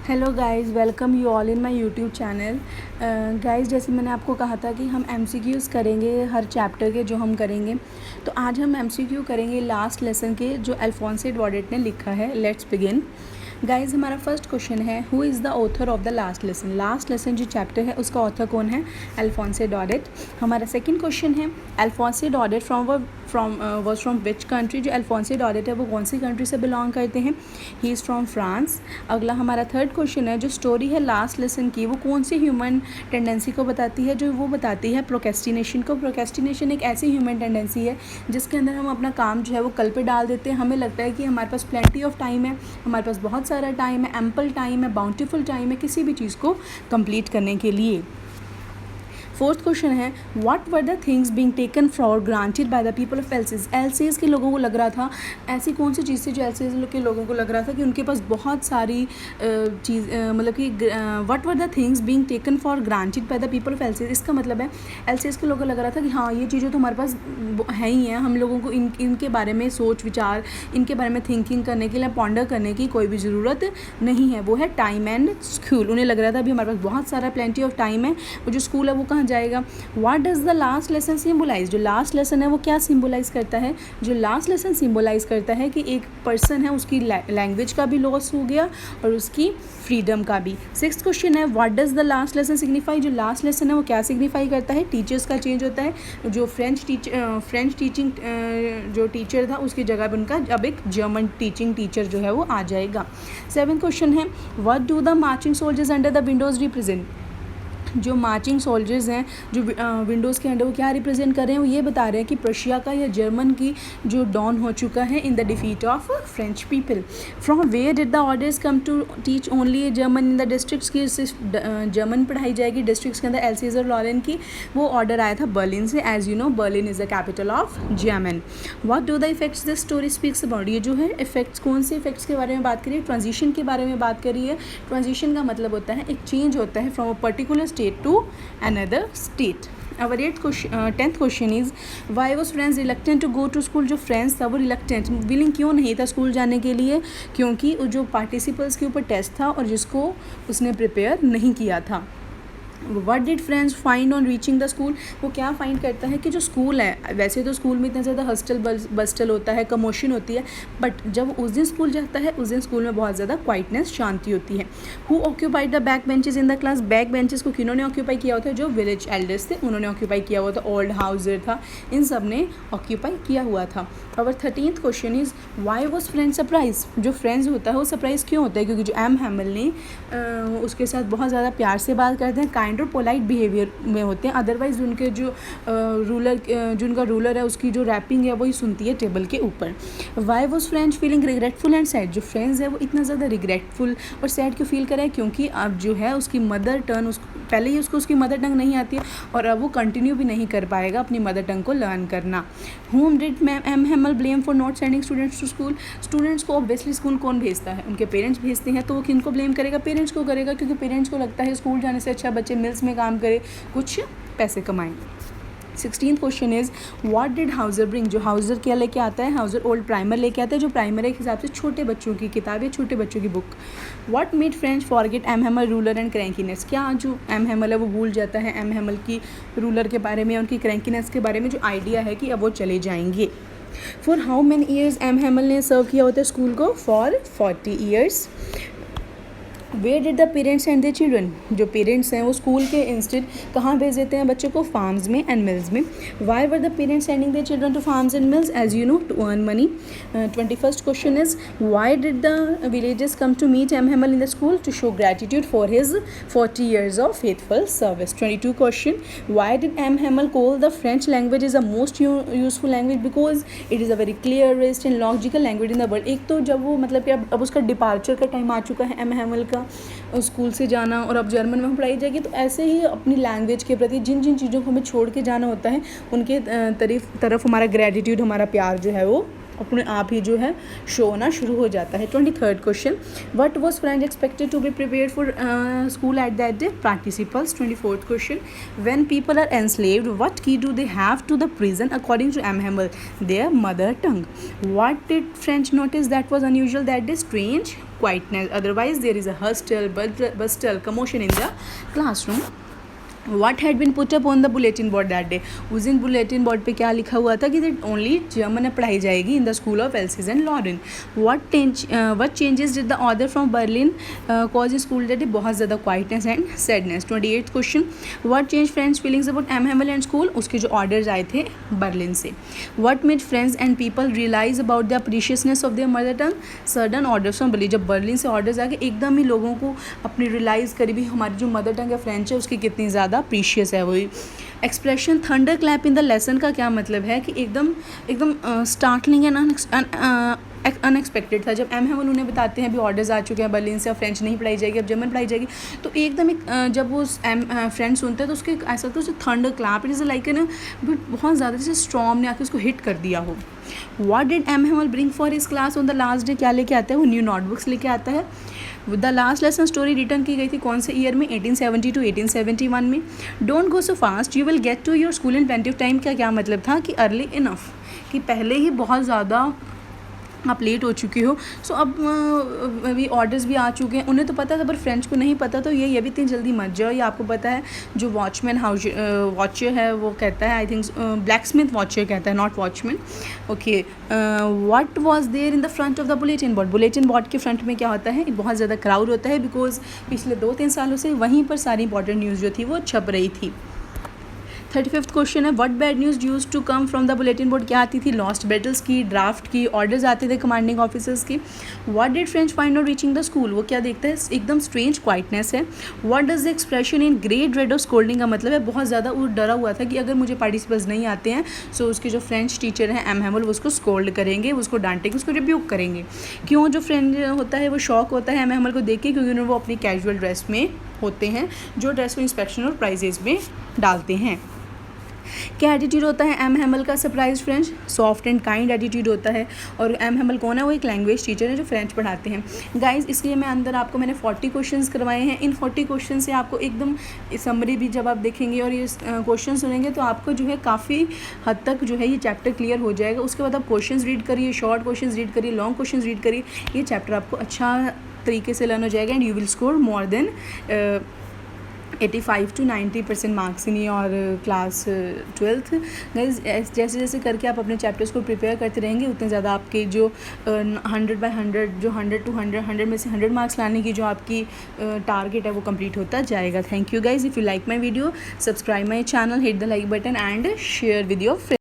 Hello guys, welcome you all in my YouTube channel. Guys, जैसे मैंने आपको कहा था कि हम एमसीक्यूज़ करेंगे हर चैप्टर के जो हम करेंगे, तो आज हम एमसीक्यू करेंगे लास्ट लेसन के जो अल्फोंसे डॉडेट ने लिखा है। Let's begin. गाइस, हमारा फर्स्ट क्वेश्चन है, who is the author of the last lesson. Last lesson जो चैप्टर है उसका ऑथर कौन है? अल्फोंसे डॉडेट। हमारा सेकंड क्वेश्चन है, Alphonse Daudet was from which country. जो अल्फोंसे डॉडेट है वो कौन सी कंट्री से बिलोंग करते हैं? He is from France. अगला हमारा थर्ड क्वेश्चन है, जो स्टोरी है लास्ट लेसन की वो कौन सी ह्यूमन टेंडेंसी को बताती है? जो वो बताती है प्रोक्रेस्टिनेशन को। प्रोक्रेस्टिनेशन एक ऐसी ह्यूमन टेंडेंसी है जिसके अंदर हम अपना काम जो है वो कल पे डाल देते हैं। हमें लगता है कि हमारे पास प्लेंटी ऑफ टाइम है, हमारे पास बहुत सारा टाइम है, एम्पल टाइम है, बाउंटीफुल टाइम है किसी भी चीज़ को कंप्लीट करने के लिए। फोर्थ क्वेश्चन है, what were the things being taken for granted by the people of else's. Else's के लोगों को लग रहा था, ऐसी कौन सी चीज़ थी जो एल्सेस के लोगों को लग रहा था कि उनके पास बहुत सारी मतलब कि what were the things being taken for granted by the people of else's. इसका मतलब है एल्सेस के लोगों को लग रहा था कि हाँ, ये चीज़ें तो हमारे पास है ही हैं, हम लोगों को इनके बारे में सोच विचार, इनके बारे में थिंकिंग करने के लिए, पॉन्डर करने की कोई भी ज़रूरत नहीं है। वो है टाइम एंड स्कूल। उन्हें लग रहा था अभी हमारे पास बहुत सारा प्लेंटी ऑफ टाइम है, वो जो स्कूल है वो कहाँ जाएगा। What does the last lesson symbolise. जो लास्ट लेसन है वो क्या सिम्बोलाइज करता है? जो लास्ट लेसन सिम्बोलाइज करता है कि एक पर्सन है, उसकी लैंग्वेज का भी लॉस हो गया और उसकी फ्रीडम का भी। सिक्स्थ क्वेश्चन है, what does the last lesson signify. जो लास्ट लेसन है वो क्या सिग्निफाई करता है? टीचर्स का चेंज होता है। जो फ्रेंच टीचिंग जो टीचर था उसकी जगह पर उनका अब एक जर्मन टीचिंग टीचर जो है वो आ जाएगा। सेवन्थ क्वेश्चन है, what do the marching soldiers under the Windows represent. जो मार्चिंग सोल्जर्स हैं जो विंडोज़ के अंडर वो क्या रिप्रेजेंट कर रहे हैं? वो ये बता रहे हैं कि प्रशिया का या जर्मन की जो डॉन हो चुका है in the defeat of French people. From where did the orders come to teach only German in the districts की सिर्फ जर्मन पढ़ाई जाएगी डिस्ट्रिक्ट्स के अंदर। एल्सेस और लॉरेन की वो ऑर्डर आया था बर्लिन से। As you know, Berlin is the capital of German. What do the effects this story speaks about. ये जो है इफेक्ट्स, कौन से इफेक्ट्स के बारे में बात करिए? ट्रांजिशन के बारे में बात करिए। ट्रांजिशन का मतलब होता है एक चेंज होता है from a particular state to another state. Our 10th question is, why was friends reluctant to go to school। जो फ्रेंड्स था वो रिलक्टेंट, विलिंग क्यों नहीं था स्कूल जाने के लिए? क्योंकि जो पार्टिसिपल्स के ऊपर टेस्ट था और जिसको उसने प्रिपेयर नहीं किया था। What did friends find on reaching the school. वो क्या फाइंड करता है कि जो स्कूल है, वैसे तो स्कूल में इतना ज़्यादा हस्टल बस्टल होता है, कमोशन होती है, बट जब उस दिन स्कूल जाता है उस दिन स्कूल में बहुत ज़्यादा क्वाइटनेस, शांति होती है। Who occupied the back benches in the class. Back benches को किन्होंने ऑक्यूपाई किया होता है? जो विलेज एल्डर्स थे उन्होंने ऑक्यूपाई किया हुआ था। ओल्ड हाउसर था, इन सब ने ऑक्यूपाई किया हुआ था। और 13th question is, why was friend surprise. जो फ्रेंड्स होता है वो सरप्राइज़ क्यों होता है? क्योंकि जो एम हैमल ने उसके साथ बहुत ज़्यादा प्यार से बात करते हैं, काइंड और पोलाइट बिहेवियर में होते हैं। अदरवाइज उनके जो उनका रूलर है उसकी जो रैपिंग है वही सुनती है टेबल के ऊपर। Why was friends feeling regretful and sad. जो फ्रेंड्स है वो इतना ज़्यादा रिग्रेटफुल और सैड क्यों फील करें? क्योंकि अब जो है उसकी मदर टंग, पहले ही उसको उसकी मदर टंग नहीं आती है और अब वो कंटिन्यू भी नहीं कर पाएगा अपनी मदर टंग को लर्न करना। Whom did M Hamel blame for not sending students to school. Students को ऑब्वियसली स्कूल कौन भेजता है? उनके पेरेंट्स भेजते हैं। तो वो किनको ब्लेम करेगा? पेरेंट्स को करेगा, क्योंकि पेरेंट्स को लगता है स्कूल जाने से अच्छा बच्चे मिल्स में काम करें, कुछ पैसे कमाएं। 16th question is, what did Houser bring. जो हाउजर क्या लेके आता है? हाउजर ओल्ड प्राइमर लेके आता है, जो प्राइमर के हिसाब से छोटे बच्चों की किताबें, छोटे बच्चों की book. What made French forget M Hamel ruler and crankiness. क्या जो एम हैमल है वो भूल जाता है एम हैमल की रूलर के बारे में, उनकी क्रैंकीनेस के बारे में, जो आइडिया है कि अब वो चले जाएंगे। For how many years M Hamel ने सर्व किया होता है स्कूल को? For 40 years. Where did the parents and the children. जो पेरेंट्स हैं वो स्कूल के इंस्टेड कहाँ भेज देते हैं बच्चों को? फार्म्स में एंड मिल्स में। Why were the parents sending the children to farms and mills? As you know, to earn money. 21st question is, why did the villagers come to meet M Hamel in the school? To show gratitude for his 40 years of faithful service. 22 question, why did M Hamel call the French language is the most useful language? Because it is a very clearest and logical language in the world. एक तो जब वो मतलब कि अब उसका departure का time आ चुका है एम हैमल का स्कूल से जाना, और अब जर्मन में पढ़ाई जाएगी, तो ऐसे ही अपनी लैंग्वेज के प्रति जिन जिन चीज़ों को हमें छोड़ के जाना होता है उनके तरफ हमारा ग्रेटिट्यूड, हमारा प्यार जो है वो अपने आप ही जो है शो होना शुरू हो जाता है। 23rd question, what was French expected to be prepared for school at that day? Participles. 24th question, when people are enslaved what key do they have to the prison according to M Hamel? Their mother tongue. What did French notice that was unusual that day? Strange quietness, otherwise there is a hustle, bustle, commotion in the classroom. What had been put up on the bulletin board that day? उस दिन bulletin board पे क्या लिखा हुआ था कि only German पढ़ाई जाएगी in the school of Alsace and Lorraine. What changes did the order from Berlin cause in school that day? बहुत ज़्यादा quietness and sadness. 28th question, what change friends feelings about M Hamel and school? उसके जो orders आए थे Berlin से. What made friends and people realise about the preciousness of their mother tongue? Sudden orders from Berlin. जब Berlin से orders आ गए एकदम ही लोगों को अपनी रियलाइज़ करी भी हमारी जो मदर टंग है फ्रेंच है उसकी कितनी ज़्यादा प्रीशियस है. वही expression thunder clap in the lesson का क्या मतलब है कि एकदम स्टार्टलिंग एंड अनएक्सपेक्टेड था. जब एम हेमल उन्हें बताते हैं अभी ऑर्डर्स आ चुके हैं बर्लिन से, अब फ्रेंच नहीं पढ़ाई जाएगी, अब जर्मन पढ़ाई जाएगी, तो एकदम जब वो फ्रेंड सुनते हैं तो उसके ऐसा तो thunder clap, it is like ना बहुत ज़्यादा जैसे स्टॉर्म ने आके उसको हिट कर दिया हो. What did M Hamel bring for his class on the last day? क्या लेके आता है वो? न्यू नोटबुक्स लेके आता है. The last lesson story return की गई थी कौन से ईयर में? 1870 to 1871 में. Don't go so fast, you will get to your school in plenty of time का क्या मतलब था? कि अर्ली इनफ, कि पहले ही बहुत ज़्यादा आप लेट हो चुके हो. सो अब अभी ऑर्डर्स भी आ चुके हैं. उन्हें तो पता था पर फ्रेंच को नहीं पता, तो ये भी इतनी जल्दी मत जाओ. ये आपको पता है जो वॉचमैन वॉचर है वो कहता है, I think blacksmith watcher कहता है, not watchman. Okay, what was there in the front of the bulletin board? Bulletin board के फ्रंट में क्या होता है? बहुत ज़्यादा क्राउड होता है बिकॉज पिछले 2-3 सालों से वहीं पर सारी इंपॉर्टेंट न्यूज़ जो थी वो छप रही थी. 35th क्वेश्चन है, what bad news used to come from the bulletin board? क्या आती थी? लॉस्ट बैटल्स की, ड्राफ्ट की, ऑर्डर्स आते थे कमांडिंग ऑफिसर्स की. What did French find out reaching the school? वो क्या देखता है? एकदम स्ट्रेंज क्वाइटनेस है. What does the expression in great dread of scolding का मतलब है? बहुत ज़्यादा वो डरा हुआ था कि अगर मुझे पार्टिसिपल्स नहीं आते हैं सो उसके जो फ्रेंच टीचर हैं एम हेमल वो उसको स्कोल्ड करेंगे, उसको डांटेंगे, उसको रिब्यूक करेंगे. क्यों? जो फ्रेंड होता है वो शॉक होता है एम हेमल को देख के, क्योंकि उन्हें वो अपनी कैजुअल ड्रेस में होते हैं, जो ड्रेस को इंस्पेक्शन और प्राइजेज में डालते हैं. क्या एटीट्यूड होता है एम हेमल का? Surprise French, soft and kind attitude होता है. और एम हेमल कौन है? वो एक लैंग्वेज टीचर है जो फ्रेंच पढ़ाते हैं. गाइज इसलिए मैं अंदर आपको मैंने 40 क्वेश्चंस करवाए हैं. इन 40 क्वेश्चन से आपको एकदम समरी भी जब आप देखेंगे और ये क्वेश्चन सुनेंगे तो आपको जो है काफ़ी हद तक जो है ये चैप्टर क्लियर हो जाएगा. उसके बाद आप क्वेश्चन रीड करिए, शॉर्ट क्वेश्चन रीड करिए, लॉन्ग क्वेश्चन रीड करिए. ये चैप्टर आपको अच्छा तरीके से लर्न हो जाएगा and you will score more than 85 to 90% marks in your class 12th. जैसे जैसे करके आप अपने चैप्टर्स को प्रिपेयर करते रहेंगे उतने ज़्यादा आपके जो 100/100 जो 100 to 100 में से 100 मार्क्स लाने की जो आपकी टारगेट है वो कंप्लीट होता जाएगा. Thank you guys. If you like my video, subscribe my channel, hit the like button and share with your friends.